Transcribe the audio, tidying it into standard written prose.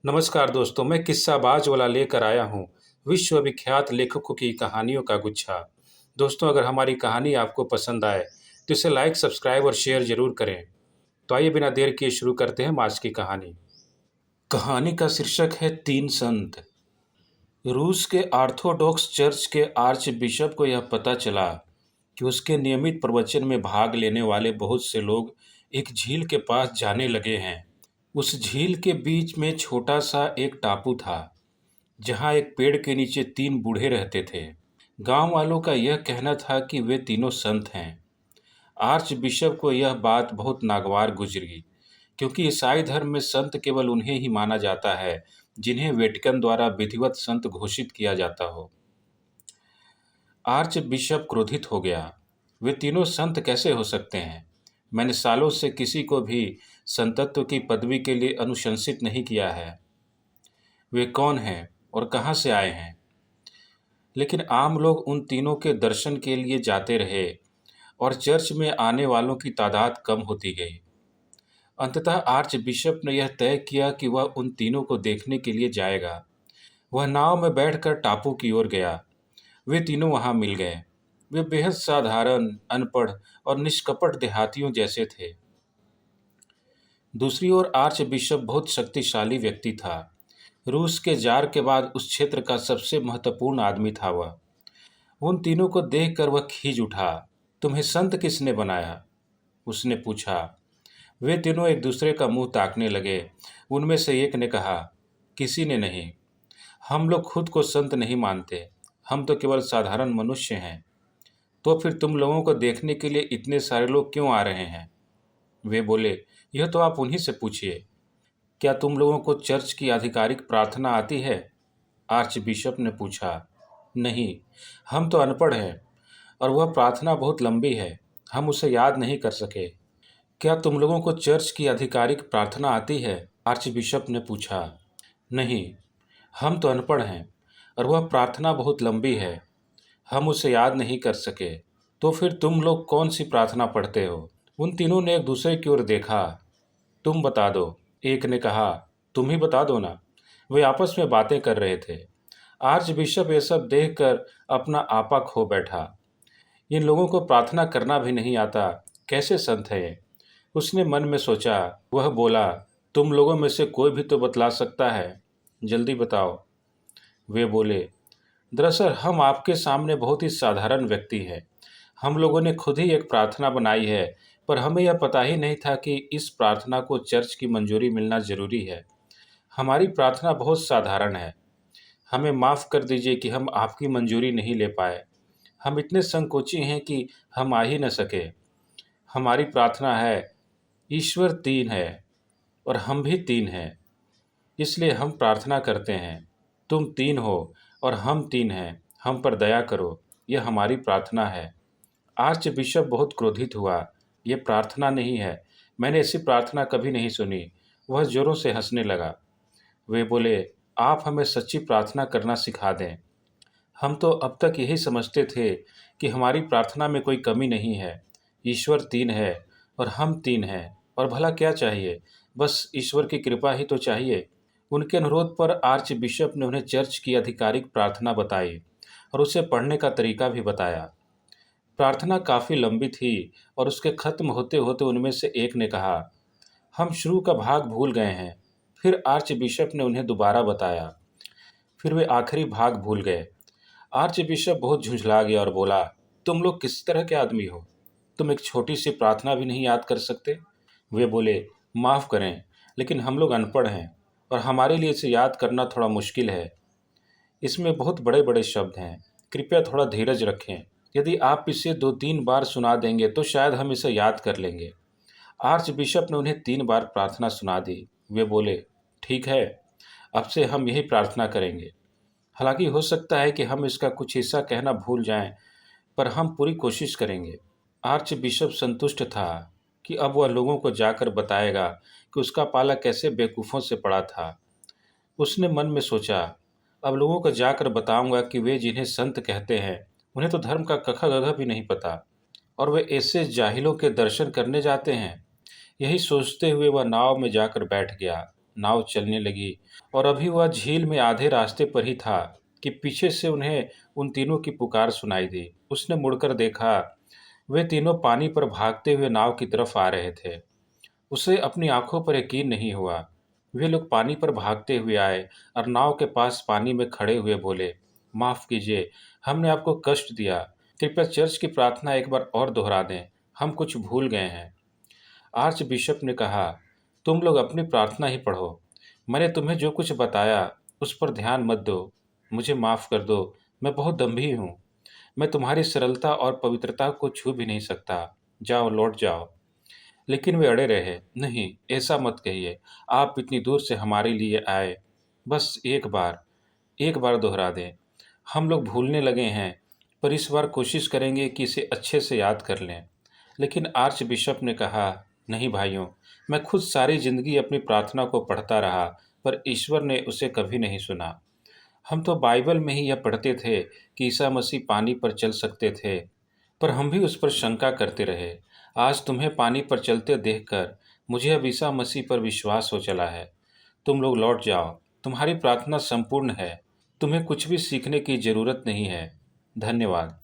नमस्कार दोस्तों, मैं किस्साबाज वाला लेकर आया हूँ विश्व विख्यात लेखकों की कहानियों का गुच्छा। दोस्तों, अगर हमारी कहानी आपको पसंद आए तो इसे लाइक, सब्सक्राइब और शेयर जरूर करें। तो आइए बिना देर किए शुरू करते हैं आज की कहानी। कहानी का शीर्षक है तीन संत। रूस के ऑर्थोडॉक्स चर्च के आर्च बिशप को यह पता चला कि उसके नियमित प्रवचन में भाग लेने वाले बहुत से लोग एक झील के पास जाने लगे हैं। उस झील के बीच में छोटा सा एक टापू था जहाँ एक पेड़ के नीचे तीन बूढ़े रहते थे। गांव वालों का यह कहना था कि वे तीनों संत हैं। आर्च बिशप को यह बात बहुत नागवार गुजरी, क्योंकि ईसाई धर्म में संत केवल उन्हें ही माना जाता है जिन्हें वेटिकन द्वारा विधिवत संत घोषित किया जाता हो। आर्च बिशप क्रोधित हो गया। वे तीनों संत कैसे हो सकते हैं? मैंने सालों से किसी को भी संतत्व की पदवी के लिए अनुशंसित नहीं किया है। वे कौन हैं और कहाँ से आए हैं? लेकिन आम लोग उन तीनों के दर्शन के लिए जाते रहे और चर्च में आने वालों की तादाद कम होती गई। अंततः आर्च बिशप ने यह तय किया कि वह उन तीनों को देखने के लिए जाएगा। वह नाव में बैठकर टापू की ओर गया। वे तीनों वहां मिल गए। वे बेहद साधारण, अनपढ़ और निष्कपट देहातियों जैसे थे। दूसरी ओर आर्च बिशप बहुत शक्तिशाली व्यक्ति था। रूस के जार के बाद उस क्षेत्र का सबसे महत्वपूर्ण आदमी था वह। उन तीनों को देखकर वह खींच उठा। तुम्हें संत किसने बनाया? उसने पूछा। वे तीनों एक दूसरे का मुंह ताकने लगे। उनमें से एक ने कहा, किसी ने नहीं। हम लोग खुद को संत नहीं मानते। हम तो केवल साधारण मनुष्य हैं। तो फिर तुम लोगों को देखने के लिए इतने सारे लोग क्यों आ रहे हैं? वे बोले, यह तो आप उन्हीं से पूछिए। क्या तुम लोगों को चर्च की आधिकारिक प्रार्थना आती है? आर्च बिशप ने पूछा। नहीं, हम तो अनपढ़ हैं और वह प्रार्थना बहुत लंबी है, हम उसे याद नहीं कर सके। क्या तुम लोगों को चर्च की आधिकारिक प्रार्थना आती है? आर्च बिशप ने पूछा। नहीं, हम तो अनपढ़ हैं और वह प्रार्थना बहुत लंबी है, हम उसे याद नहीं कर सके। तो फिर तुम लोग कौन सी प्रार्थना पढ़ते हो? उन तीनों ने एक दूसरे की ओर देखा। तुम बता दो, एक ने कहा। तुम ही बता दो ना। वे आपस में बातें कर रहे थे। आर्च बिशप ये सब देखकर अपना आपा खो बैठा। इन लोगों को प्रार्थना करना भी नहीं आता, कैसे संत है ये? उसने मन में सोचा। वह बोला, तुम लोगों में से कोई भी तो बतला सकता है, जल्दी बताओ। वे बोले, दरअसल हम आपके सामने बहुत ही साधारण व्यक्ति हैं। हम लोगों ने खुद ही एक प्रार्थना बनाई है, पर हमें यह पता ही नहीं था कि इस प्रार्थना को चर्च की मंजूरी मिलना जरूरी है। हमारी प्रार्थना बहुत साधारण है। हमें माफ़ कर दीजिए कि हम आपकी मंजूरी नहीं ले पाए। हम इतने संकोची हैं कि हम आ ही न सके। हमारी प्रार्थना है, ईश्वर तीन है और हम भी तीन हैं, इसलिए हम प्रार्थना करते हैं। तुम तीन हो और हम तीन हैं, हम पर दया करो, यह हमारी प्रार्थना है। आर्च बिशप बहुत क्रोधित हुआ। ये प्रार्थना नहीं है, मैंने ऐसी प्रार्थना कभी नहीं सुनी। वह जोरों से हंसने लगा। वे बोले, आप हमें सच्ची प्रार्थना करना सिखा दें। हम तो अब तक यही समझते थे कि हमारी प्रार्थना में कोई कमी नहीं है। ईश्वर तीन है और हम तीन हैं, और भला क्या चाहिए? बस ईश्वर की कृपा ही तो चाहिए। उनके अनुरोध पर आर्च बिशप ने उन्हें चर्च की आधिकारिक प्रार्थना बताई और उसे पढ़ने का तरीका भी बताया। प्रार्थना काफ़ी लंबी थी और उसके खत्म होते होते उनमें से एक ने कहा, हम शुरू का भाग भूल गए हैं। फिर आर्च बिशप ने उन्हें दोबारा बताया। फिर वे आखिरी भाग भूल गए। आर्च बिशप बहुत झुंझला गया और बोला, तुम लोग किस तरह के आदमी हो? तुम एक छोटी सी प्रार्थना भी नहीं याद कर सकते? वे बोले, माफ़ करें, लेकिन हम लोग अनपढ़ हैं और हमारे लिए इसे याद करना थोड़ा मुश्किल है। इसमें बहुत बड़े बड़े शब्द हैं। कृपया थोड़ा धीरज रखें। यदि आप इसे 2-3 बार सुना देंगे तो शायद हम इसे याद कर लेंगे। आर्च बिशप ने उन्हें 3 बार प्रार्थना सुना दी। वे बोले, ठीक है, अब से हम यही प्रार्थना करेंगे। हालांकि हो सकता है कि हम इसका कुछ हिस्सा कहना भूल जाएं, पर हम पूरी कोशिश करेंगे। आर्च बिशप संतुष्ट था कि अब वह लोगों को जाकर बताएगा कि उसका पाला कैसे बेवकूफ़ों से पड़ा था। उसने मन में सोचा, अब लोगों को जाकर बताऊंगा कि वे जिन्हें संत कहते हैं उन्हें तो धर्म का कखा गघा भी नहीं पता, और वे ऐसे जाहिलों के दर्शन करने जाते हैं। यही सोचते हुए वह नाव में जाकर बैठ गया। नाव चलने लगी और अभी वह झील में आधे रास्ते पर ही था कि पीछे से उन्हें उन तीनों की पुकार सुनाई दी। उसने मुड़कर देखा, वे तीनों पानी पर भागते हुए नाव की तरफ आ रहे थे। उसे अपनी आंखों पर यकीन नहीं हुआ। वे लोग पानी पर भागते हुए आए और नाव के पास पानी में खड़े हुए बोले, माफ कीजिए, हमने आपको कष्ट दिया। कृपया चर्च की प्रार्थना एक बार और दोहरा दें, हम कुछ भूल गए हैं। आर्च बिशप ने कहा, तुम लोग अपनी प्रार्थना ही पढ़ो। मैंने तुम्हें जो कुछ बताया उस पर ध्यान मत दो। मुझे माफ कर दो, मैं बहुत दम्भी हूँ। मैं तुम्हारी सरलता और पवित्रता को छू भी नहीं सकता। जाओ, लौट जाओ। लेकिन वे अड़े रहे, नहीं, ऐसा मत कहिए। आप इतनी दूर से हमारे लिए आए, बस एक बार दोहरा दें। हम लोग भूलने लगे हैं, पर इस बार कोशिश करेंगे कि इसे अच्छे से याद कर लें। लेकिन आर्च बिशप ने कहा, नहीं भाइयों, मैं खुद सारी जिंदगी अपनी प्रार्थना को पढ़ता रहा, पर ईश्वर ने उसे कभी नहीं सुना। हम तो बाइबल में ही यह पढ़ते थे कि ईसा मसीह पानी पर चल सकते थे, पर हम भी उस पर शंका करते रहे। आज तुम्हें पानी पर चलते देखकर मुझे अब ईसा मसीह पर विश्वास हो चला है। तुम लोग लौट जाओ, तुम्हारी प्रार्थना संपूर्ण है। तुम्हें कुछ भी सीखने की जरूरत नहीं है। धन्यवाद।